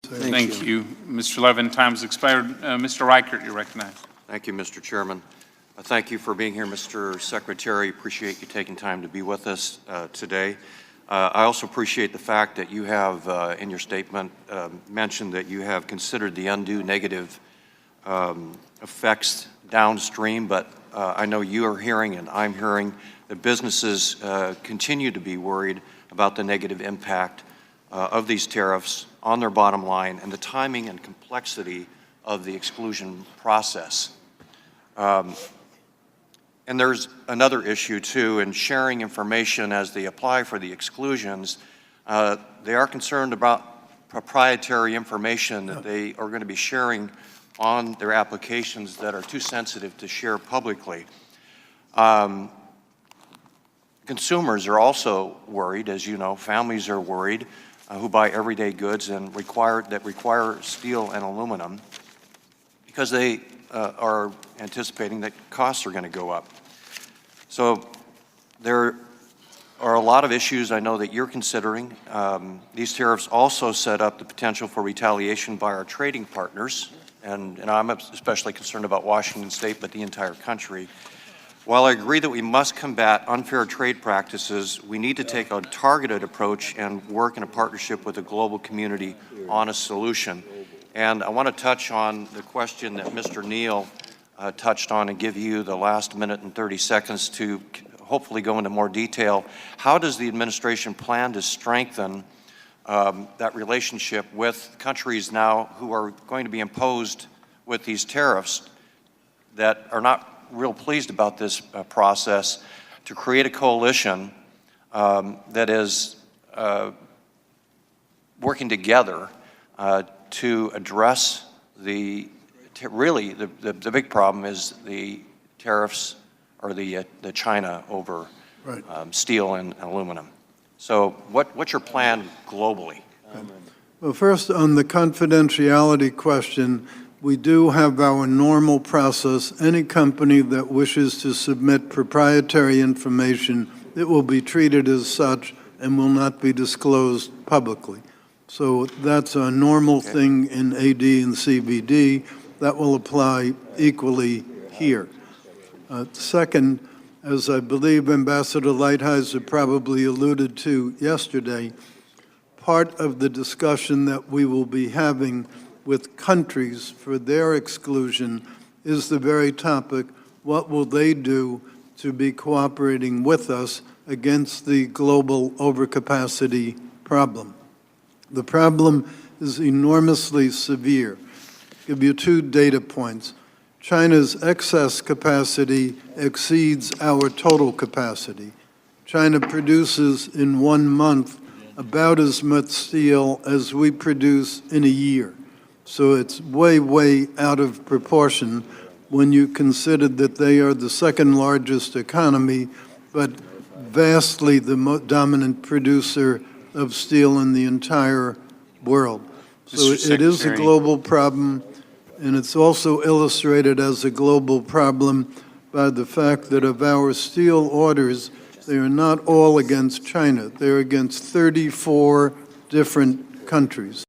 Thank you. Mr. Levin, time's expired. Mr. Reichert, you're recognized. Thank you, Mr. Chairman. Thank you for being here, Mr. Secretary. Appreciate you taking time to be with us today. I also appreciate the fact that you have, in your statement, mentioned that you have considered the undue negative effects downstream, but I know you are hearing and I'm hearing that businesses continue to be worried about the negative impact of these tariffs on their bottom line and the timing and complexity of the exclusion process. And there's another issue, too, in sharing information as they apply for the exclusions. They are concerned about proprietary information that they are going to be sharing on their applications that are too sensitive to share publicly. Consumers are also worried, as you know. Families are worried who buy everyday goods and require steel and aluminum because they are anticipating that costs are going to go up. So there are a lot of issues I know that you're considering. These tariffs also set up the potential for retaliation by our trading partners, and I'm especially concerned about Washington State, but the entire country. While I agree that we must combat unfair trade practices, we need to take a targeted approach and work in a partnership with the global community on a solution. And I want to touch on the question that Mr. Neal touched on and give you the last minute and 30 seconds to hopefully go into more detail. How does the administration plan to strengthen that relationship with countries now who are going to be imposed with these tariffs that are not real pleased about this process, to create a coalition that is working together to address the big problem is the tariffs or the China over steel and aluminum. So what's your plan globally? Well, first, on the confidentiality question, we do have our normal process. Any company that wishes to submit proprietary information, it will be treated as such and will not be disclosed publicly. So that's a normal thing in AD and CVD. That will apply equally here. Second, as I believe Ambassador Lighthizer probably alluded to yesterday, part of the discussion that we will be having with countries for their exclusion is the very topic, what will they do to be cooperating with us against the global overcapacity problem? The problem is enormously severe. I'll give you 2 data points. China's excess capacity exceeds our total capacity. China produces in 1 month about as much steel as we produce in a year. So it's way, way out of proportion when you consider that they are the 2nd largest economy, but vastly the dominant producer of steel in the entire world. So it is a global problem, and it's also illustrated as a global problem by the fact that of our steel orders, they are not all against China. They're against 34 different countries.